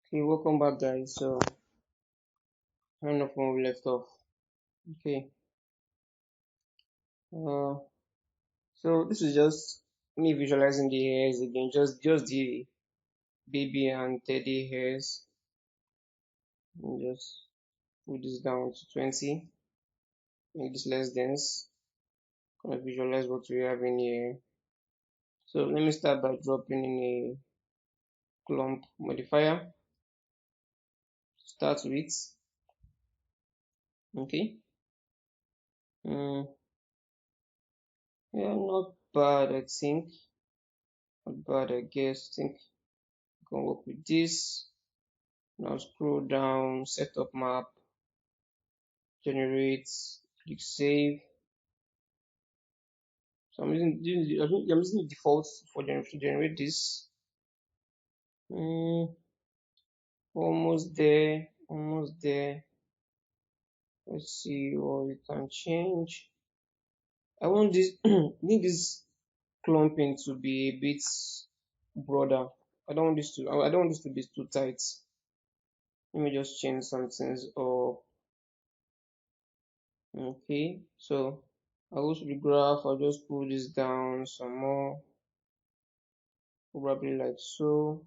Okay, welcome back, guys. So, I don't know from where we left off. Okay, uh, so this is just me visualizing the hairs again, just the baby and teddy hairs. And just put this down to 20, make this less dense. Kind of visualize what we have in here. So let me start by dropping in a clump modifier. Start with okay. Mm, yeah, not bad. I think not bad. I guess. Think I can work with this. Now scroll down, setup map, generate, click save. So I'm using the default for to generate this. Almost there, almost there. Let's see what we can change. I want this need this clumping to be a bit broader. I don't want this to be too tight. Let me just change some things up. Okay, so I'll go to the graph, I'll just pull this down some more, probably like so.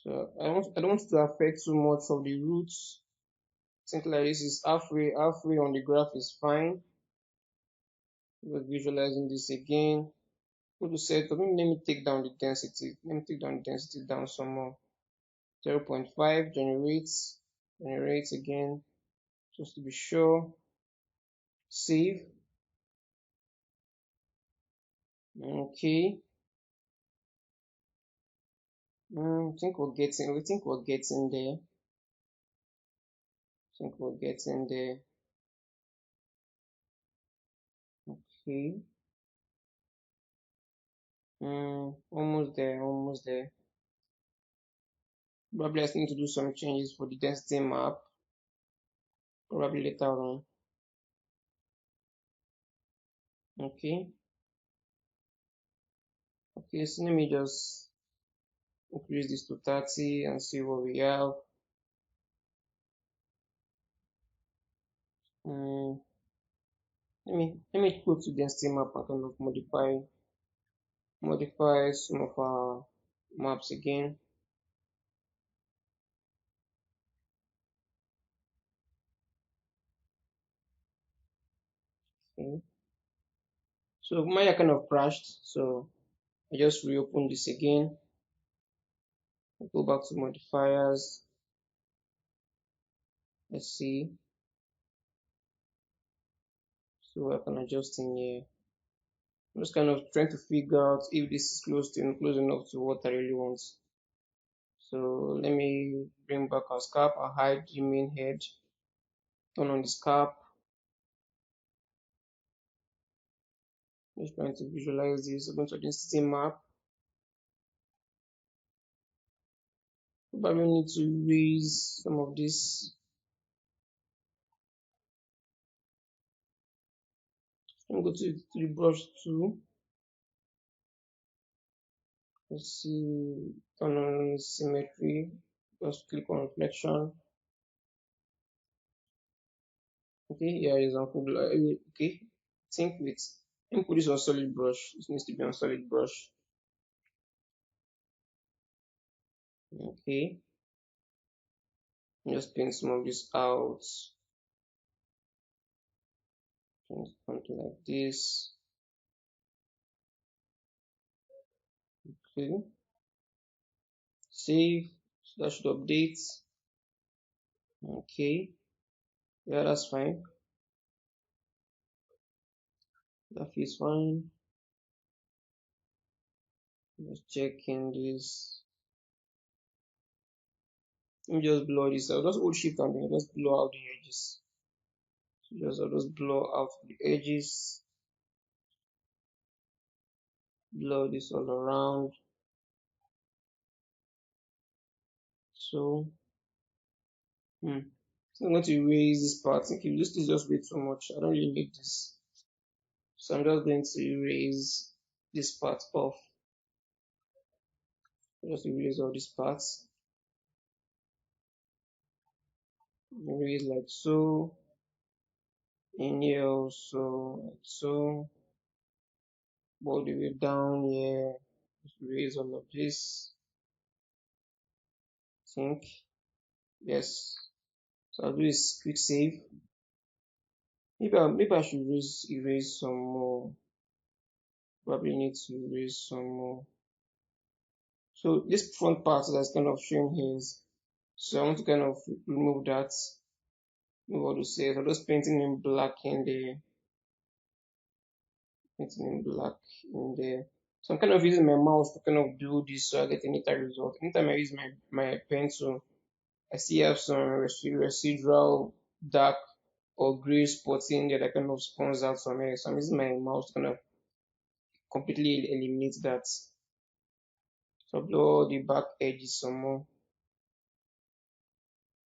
So I don't want to affect too much of the roots. Something like this is halfway on the graph is fine. Just visualizing this again. Go to setup. Let me take down the density. Let me take down the density down some more. 0.5 generate again, just to be sure. Save. Okay. I think we're getting there. Okay. Almost there. Probably I need to do some changes for the density map. Probably later on. Okay. Okay, so let me just increase this to 30 and see what we have. Let me go to density map and kind of modify some of our maps again. Okay. So mine kind of crashed, so I just reopen this again. I go back to modifiers. Let's see. So I can adjust in here. I'm just kind of trying to figure out if this is close enough to what I really want. So let me bring back our scarp. I'll hide the main head. Turn on the scarp. Just trying to visualize this. I'm going to density map. Probably need to raise some of this. I'm going to the brush tool. Let's see. Turn on symmetry. Just click on reflection. Okay, here is uncle. Okay, think with. Let me put this on solid brush. This needs to be on solid brush. Okay, just paint some of this out. Something like this. Okay, save. So that should update. Okay, yeah, that's fine. That feels fine. Just checking this. Let me just blow this out. Just hold shift and then just blow out the edges. So I'll just blow out the edges. Blow this all around. So, I'm going to erase this part. I think if this is just way too much, I don't really need this. So I'm just going to erase this part off. Just erase all these parts. Erase like so. In here also like so. All the way down here. Just erase all of this. I think. Yes. So I'll do is quick save. Maybe I should erase some more. Probably need to erase some more. So this front part that's kind of showing here is, so I want to kind of remove that. Remove all the cells. I'm just painting in black in there. Painting in black in there. So I'm kind of using my mouse to kind of do this so I get a neater result. Anytime I use my pencil, I still have some residual dark or gray spots in there that kind of spawns out from here. So I'm using my mouse to kind of completely eliminate that. So blow the back edges some more.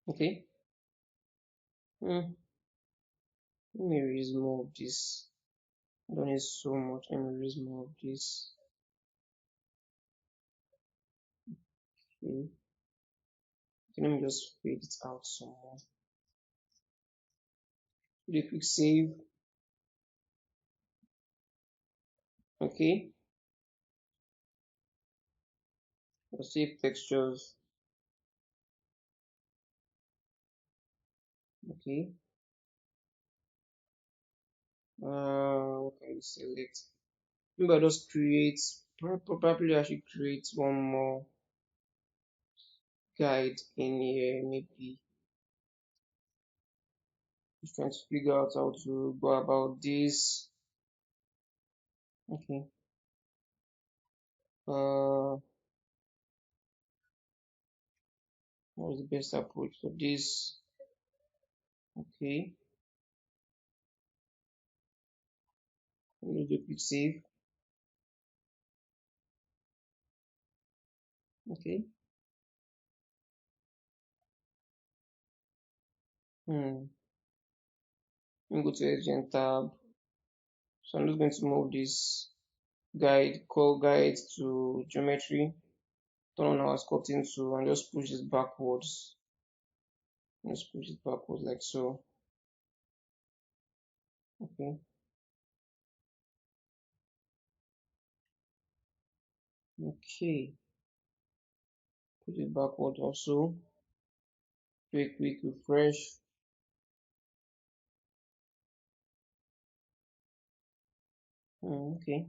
Okay. Let me erase more of this. I don't need so much. Let me erase more of this. Okay. Let me just fade it out some more. Do a quick save. Okay. I'll save textures. Okay. What can we select? Maybe I'll just create. Probably I should create one more guide in here. Maybe just trying to figure out how to go about this. Okay. What's the best approach for this? Okay. Let me do a quick save. Okay. Let me go to Xgen tab. So I'm just going to move this call guide to geometry. Turn on our sculpting tool and just push this backwards. Just push it backwards like so. Okay. Okay. Push it backward also. Do a quick refresh. Okay.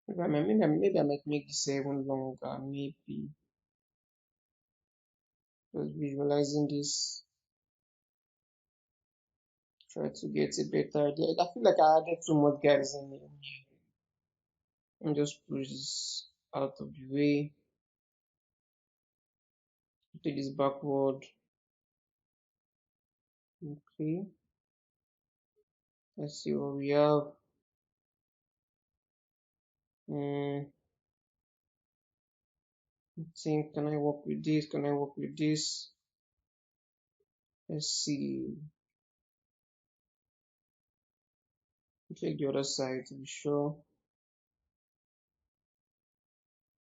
Maybe I might make this even longer. Maybe just visualizing this. Try to get a better idea. I feel like I added too much guys in here. And just push this out of the way. Take this backward. Okay. Let's see what we have. I think, can I work with this? Can I work with this? Let's see. Check the other side to be sure.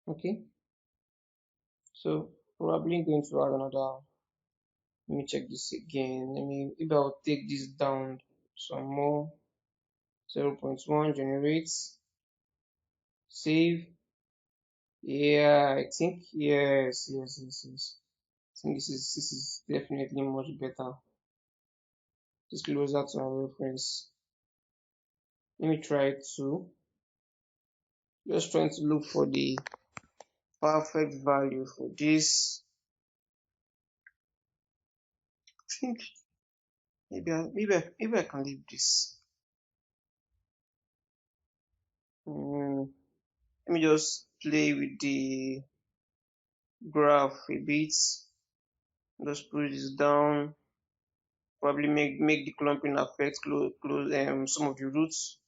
Okay. So probably going to add another. Let me check this again. Maybe I'll take this down some more. 0.1 generates. Save. Yeah, I think yes. I think this is definitely much better. Just closer to our reference. Let me try it too. Just trying to look for the perfect value for this. I think maybe I can leave this. Let me just play with the graph a bit. Just push this down. Probably make the clumping affect close some of the roots.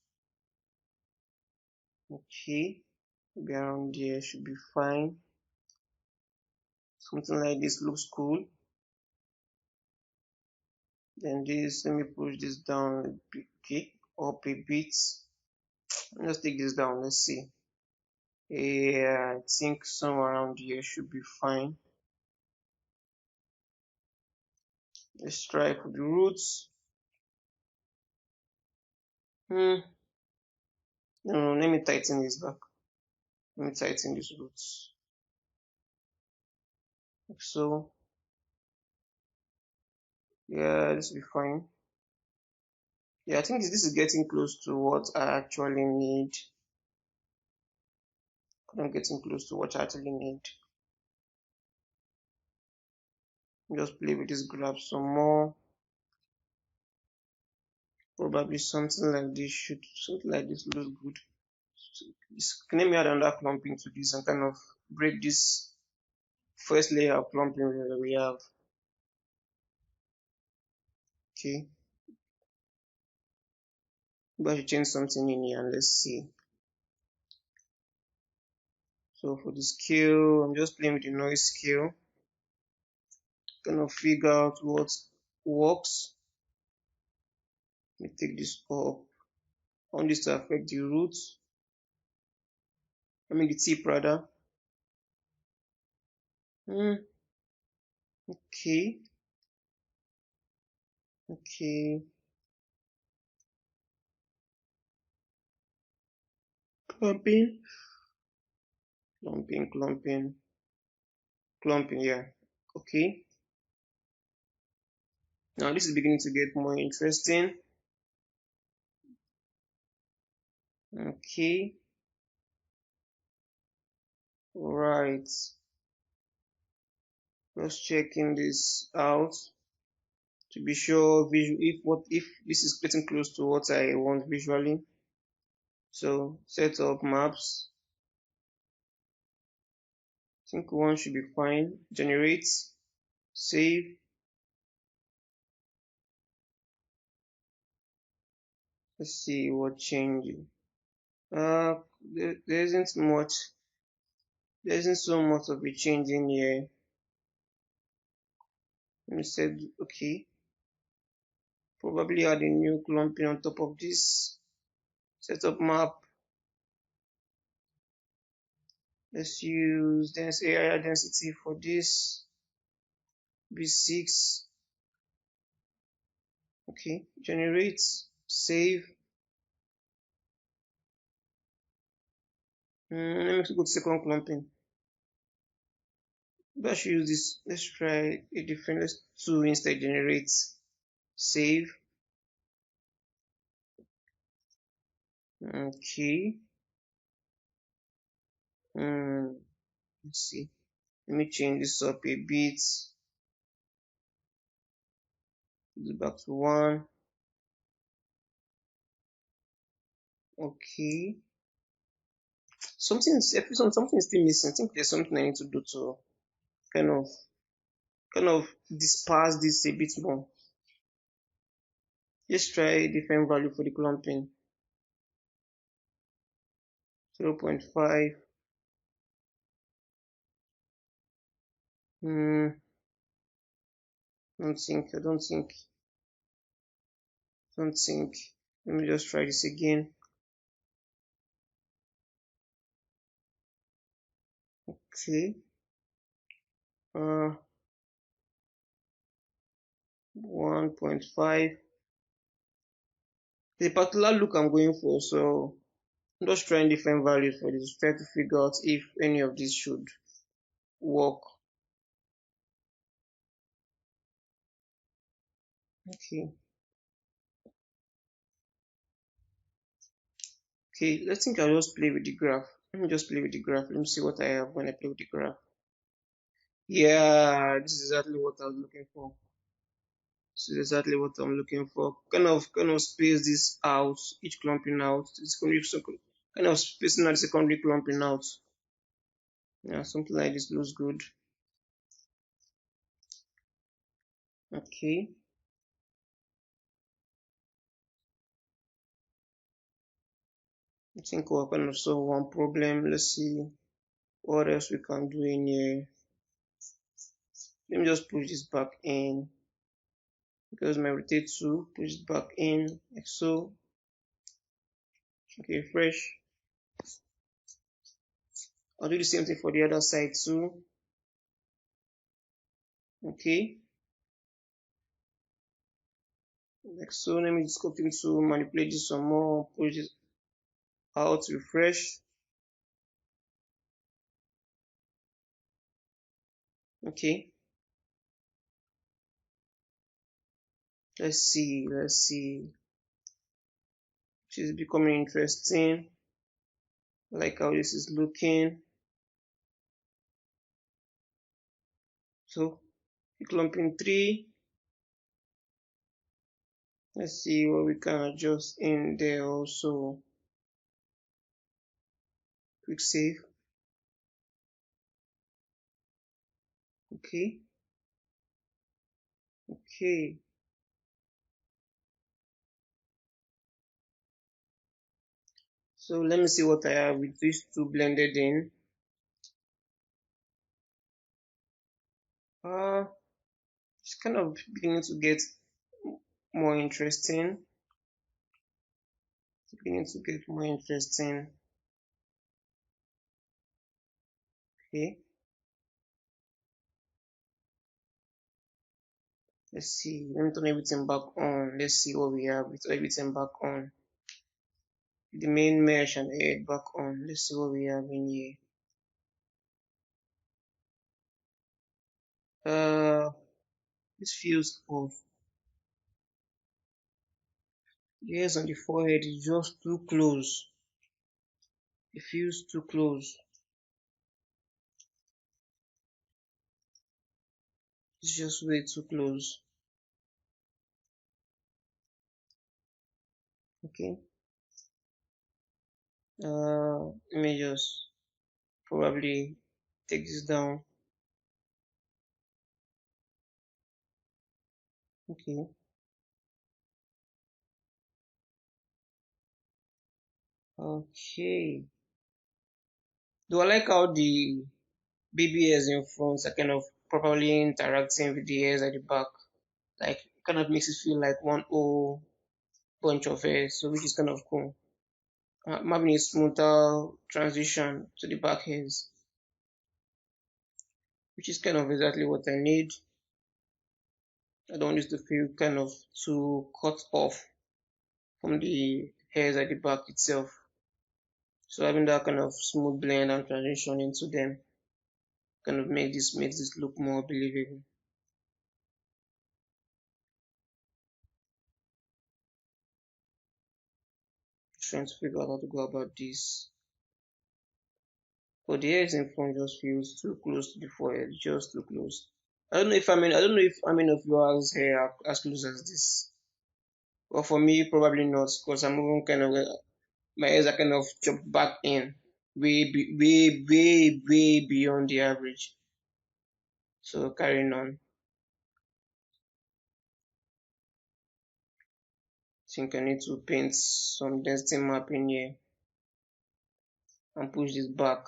Okay, maybe around there should be fine. Something like this looks cool. Then this, let me push this down. Okay, up a bit. Let's take this down. Let's see. Yeah, I think somewhere around here should be fine. Let's try for the roots. No, let me tighten this back. Let me tighten these roots. Like so. Yeah, this will be fine. Yeah, I think this is getting close to what I actually need. I'm getting close to what I actually need. Just play with this graph some more. Probably something like this look good. Let me add another clumping to this and kind of break this first layer of clumping we have. Okay. But I should change something in here and let's see. So for the scale, I'm just playing with the noise scale. Kind of figure out what works. Let me take this up. I want this to affect the roots. I mean the tip rather. Okay. Okay. Clumping. Clumping, clumping. Clumping, yeah. Okay. Now this is beginning to get more interesting. Okay. Right. Just checking this out to be sure if this is getting close to what I want visually. So set up maps. I think one should be fine. Generate, save. Let's see what changed. There isn't much. There isn't so much of a change in here. Let me say okay. Probably add a new clumping on top of this. Set up map. Let's use area density for this. B6. Okay, generate, save. Let me go to second clumping. Let's use this. Let's try a different. Let's do instead generate, save. Okay. Let's see. Let me change this up a bit. Go back to 1. Okay. Something is still missing. I think there's something I need to do to kind of disperse this a bit more. Let's try a different value for the clumping. 0.5. I don't think. Let me just try this again. Okay. 1.5. The particular look I'm going for, so I'm just trying different values for this. Try to figure out if any of these should work. Okay. Okay, let's think I'll just play with the graph. Let me just play with the graph. Let me see what I have when I play with the graph. Yeah, this is exactly what I was looking for. This is exactly what I'm looking for. Kind of space this out, each clumping out. Kind of spacing out the secondary clumping out. Yeah, something like this looks good. Okay. I think we're kind of solve one problem. Let's see what else we can do in here. Let me just push this back in because my rotate tool, push it back in like so. Okay, fresh. I'll do the same thing for the other side too. Okay, like so. Let me just continue to manipulate this some more, push this out, refresh. Okay, let's see. She's becoming interesting. I like how this is looking. So, clumping 3. Let's see what we can adjust in there also. Quick save. Okay. Okay. So let me see what I have with these two blended in. It's kind of beginning to get more interesting. It's beginning to get more interesting. Okay. Let's see. Let me turn everything back on. Let's see what we have with everything back on. The main mesh and head back on. Let's see what we have in here. This feels off. The hairs on the forehead is just too close. It feels too close. It's just way too close. Okay. Let me just probably take this down. Okay. Okay. Do I like how the baby hairs in front are kind of properly interacting with the hairs at the back? Like, kind of makes it feel like one whole bunch of hairs, so which is kind of cool. I'm having a smoother transition to the back hairs, which is kind of exactly what I need. I don't want this to feel kind of too cut off from the hairs at the back itself. So having that kind of smooth blend and transition into them kind of makes this look more believable. Trying to figure out how to go about this. But the hairs in front just feels too close to the forehead, just too close. I don't know if how many of yours hair are as close as this. But for me, probably not, because I'm even kind of my hairs are kind of chopped back in, way beyond the average. So carrying on. I think I need to paint some density map in here and push this back.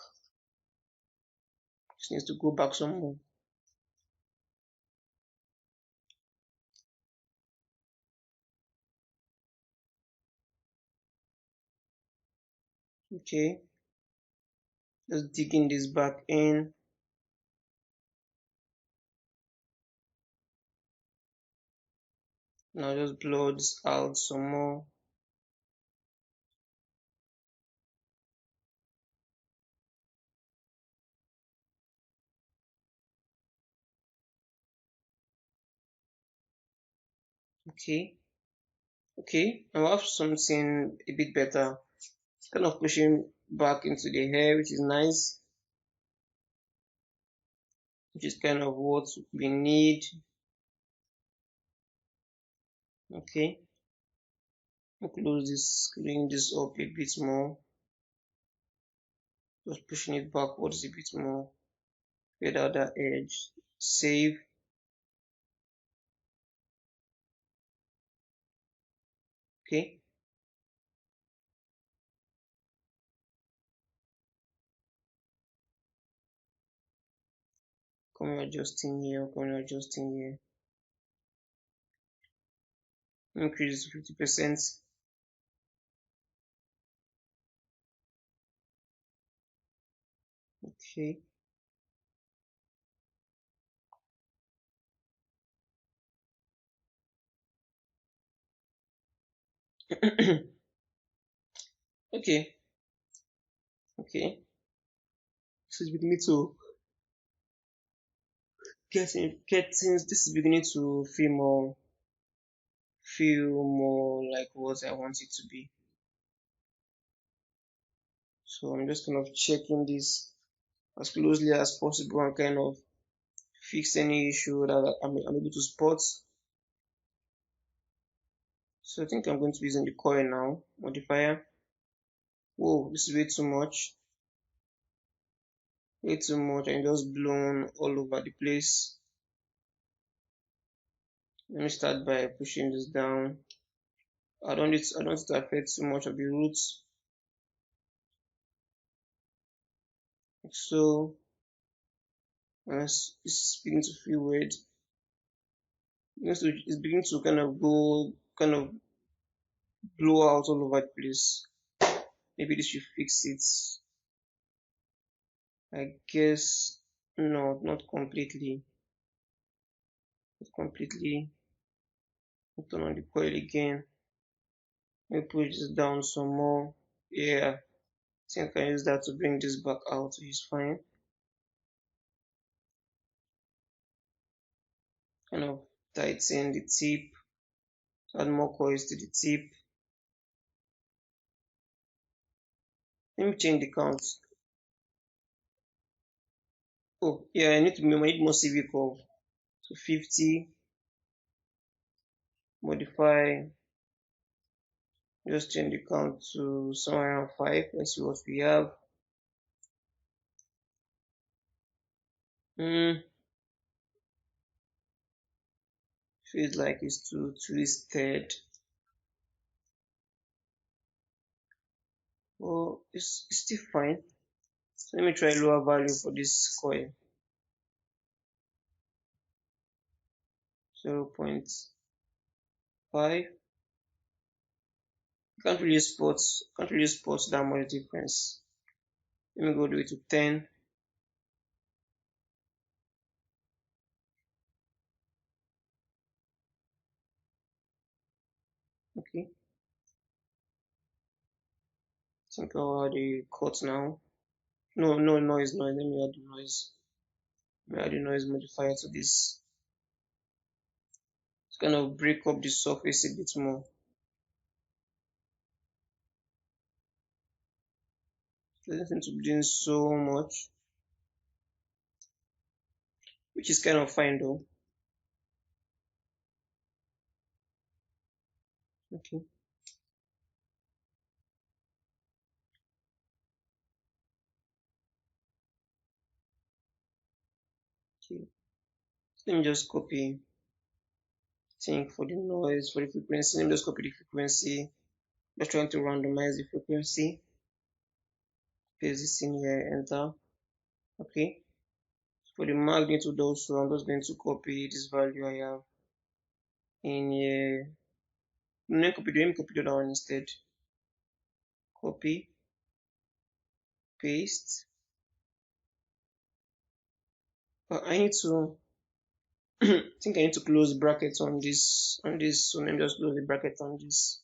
Just needs to go back some more. Okay, just digging this back in. Now just blow this out some more. Okay, okay, I have something a bit better. It's kind of pushing back into the hair, which is nice, which is kind of what we need. Okay, I'll close this, clean this up a bit more, just pushing it backwards a bit more. Get out that edge, save. Okay, come adjusting here, come adjusting here. Increase 50%. Okay. Okay. Okay. This is beginning to this is beginning to feel more like what I want it to be. So I'm just kind of checking this as closely as possible and kind of fix any issue that I'm able to spot. So I think I'm going to be using the coil now, modifier. Whoa, this is way too much. Way too much and just blown all over the place. Let me start by pushing this down. I don't want it to affect too much of the roots. Like so, as this is beginning to feel weird. It's beginning to kind of blow out all over the place. Maybe this should fix it. I guess no, not completely. Not completely. I'll turn on the coil again. Let me push this down some more. Yeah, I think I can use that to bring this back out. It's fine. Kind of tighten the tip. Add more coils to the tip. Let me change the count. Oh, yeah, I need more CV curve. So 50, modify, just change the count to somewhere around 5. Let's see what we have. Feels like it's too twisted. Oh, it's still fine. So let me try lower value for this coil. 0.5. Can't really spot that much difference. Let me go do it to 10. Okay. I think I'll add the cut now. No, noise. Let me add the noise. Let me add the noise modifier to this. It's kind of break up the surface a bit more. It doesn't seem to be doing so much, which is kind of fine though. Okay. Okay. Let me just copy. Think for the noise, for the frequency. Let me just copy the frequency. Just trying to randomize the frequency. Paste this in here, enter. Okay. For the magnitude also, I'm just going to copy this value I have in here. Let me copy the other one instead. Copy, paste. But I need to I think I need to close brackets on this so let me just close the bracket on this.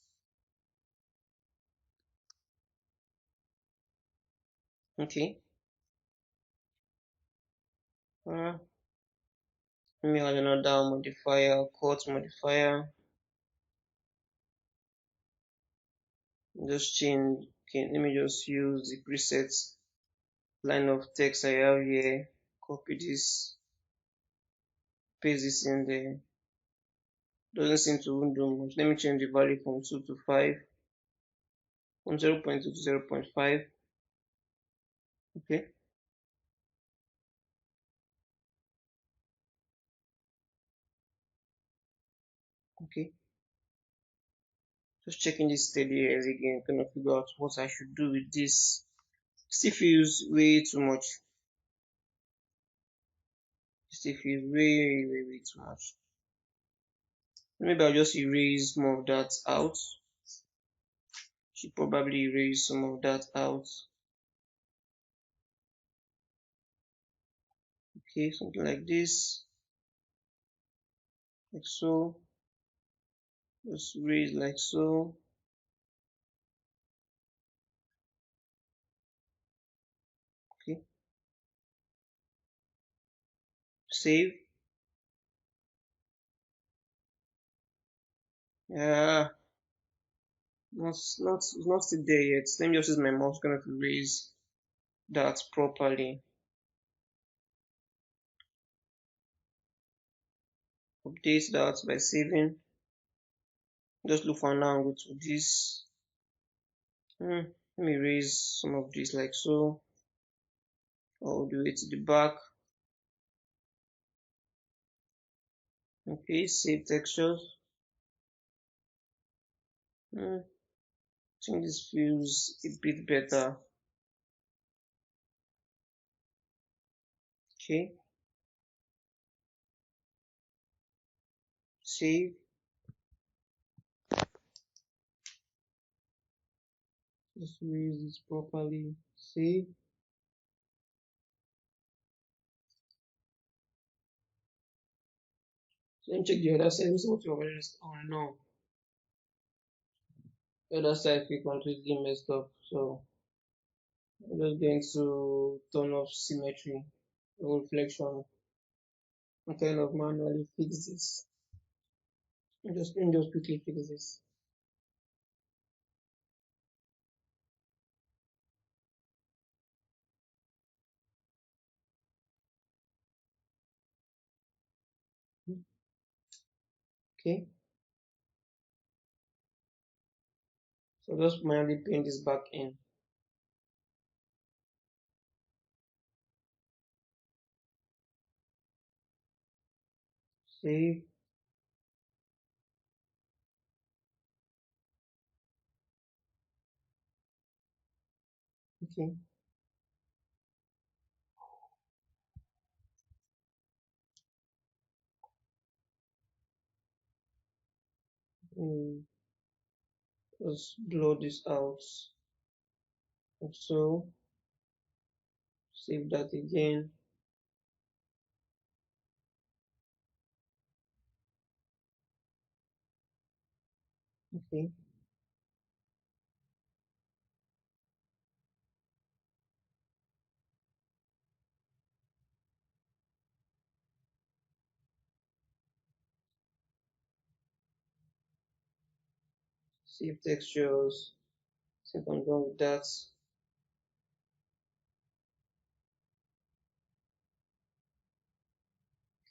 Okay. Let me add another modifier, cut modifier. Just change. Okay, let me just use the presets line of text I have here. Copy this, paste this in there. Doesn't seem to do much. Let me change the value from 2 to 5, from 0.2 to 0.5. Okay. Okay. Just checking this steady as again, kind of figure out what I should do with this. Still feels way too much. Still feels way too much. Maybe I'll just erase more of that out. Should probably erase some of that out. Okay, something like this, like so. Just raise like so. Okay, save. Yeah, not still there yet. Let me just use my mouse kind of erase that properly. Update that by saving. Just look for an angle to this. Let me erase some of this like so, all the way to the back. Okay, save textures. I think this feels a bit better. Okay, save. Just erase this properly. Save. So let me check the other side. This is what you already. Oh no, the other side feel completely messed up. So I'm just going to turn off symmetry, reflection, and kind of manually fix this. Let me just quickly fix this. Okay, so just manually paint this back in. Save. Okay. Just blow this out. Like so. Save that again. Okay. Save textures. I think I'm done with that.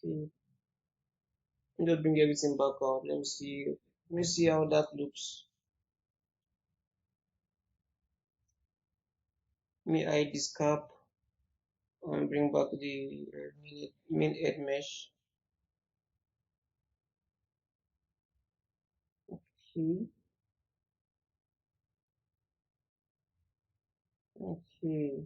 Okay. Just bring everything back out. Let me see. Let me see how that looks. Let me hide this cap and bring back the main head mesh. Okay. Okay.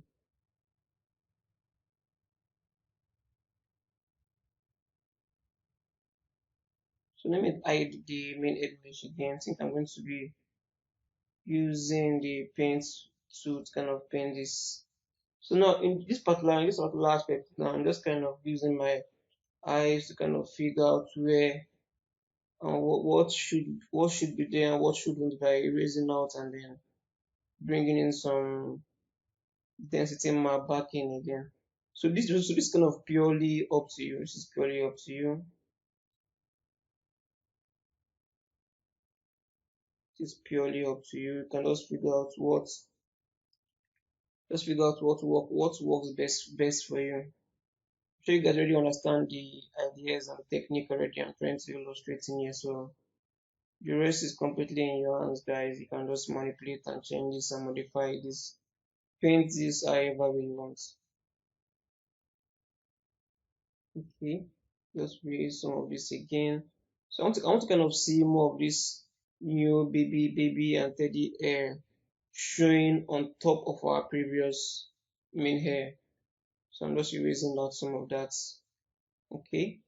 So let me hide the main head mesh again. I think I'm going to be using the paint to kind of paint this. So now in this particular aspect, now I'm just kind of using my eyes to kind of figure out where and what should be there and what shouldn't by erasing out and then bringing in some density map back in again. So this kind of purely up to you. This is purely up to you. It's purely up to you. You can just figure out what works best for you. I'm sure you guys already understand the ideas and the technique already. I'm trying to illustrate in here, so the rest is completely in your hands, guys. You can just manipulate and change this and modify this, paint this however you want. Okay, just raise some of this again. So I want to kind of see more of this new baby and teddy hair showing on top of our previous main hair. So I'm just erasing out some of that. Okay,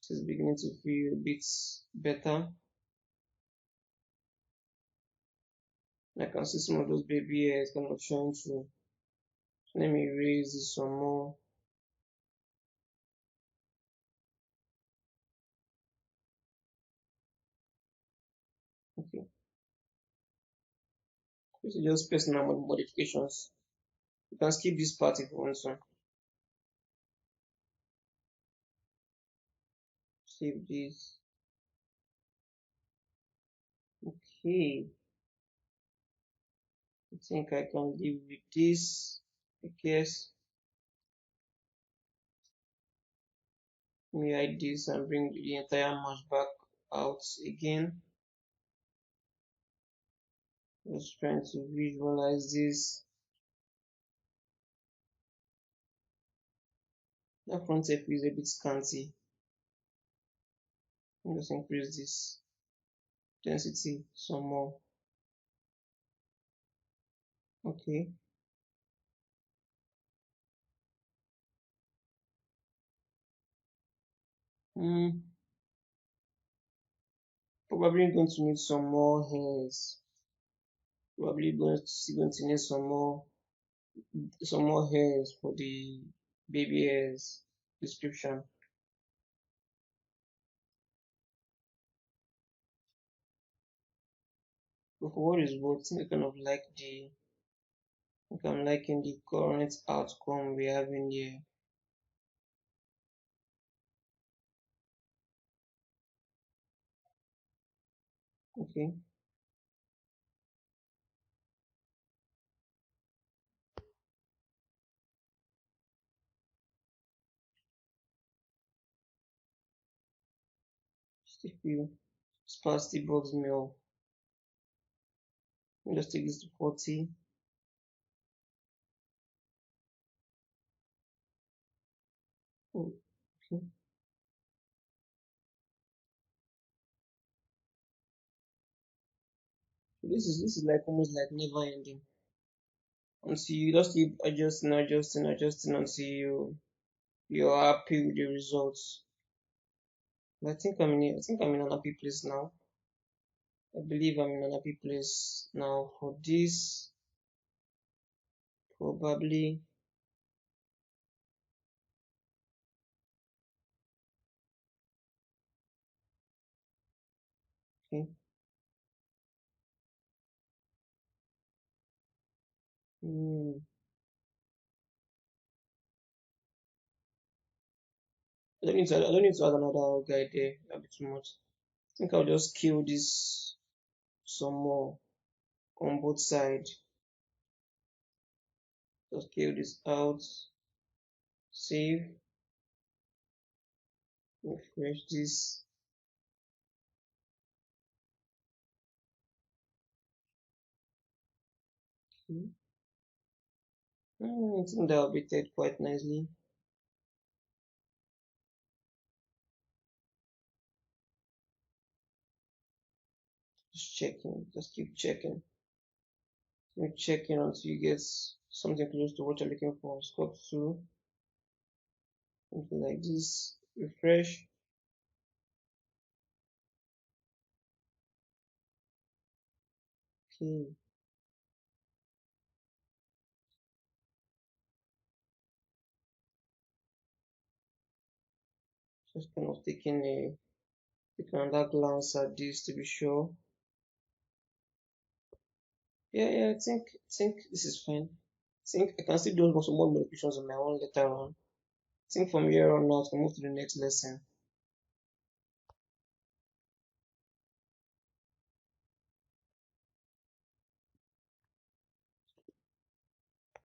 this is beginning to feel a bit better. I can see some of those baby hairs kind of showing through. So let me erase this some more. This is just personal modifications. You can skip this part if you want to. Save this. Okay. I think I can live with this. I guess. Let me hide this and bring the entire mesh back out again. Just trying to visualize this. That front edge is a bit scanty. Just increase this density some more. Okay. Probably going to need some more hairs. Probably going to need some more hairs for the baby hairs description. But for what is what, I think I kind of like I'm liking the current outcome we're having here. Okay. Just a few sparsity bugs me off. Just take this to 40. Oh, okay. So this is like almost like never ending. Until you just keep adjusting until you're happy with the results. But I think I'm in an happy place now. I believe I'm in an happy place now for this. Probably. Okay. Hmm. I don't need to add another guide there. A bit too much. I think I'll just kill this some more on both sides. Just kill this out. Save. Refresh this. Okay. I think that will be updated quite nicely. Just checking. Just keep checking. Keep checking until you get something close to what you're looking for. Sculpt 2. Something like this. Refresh. Okay. Just kind of taking another glance at this to be sure. Yeah, I think this is fine. I think I can still do some more modifications on my own later on. I think from here on out, we move to the next lesson.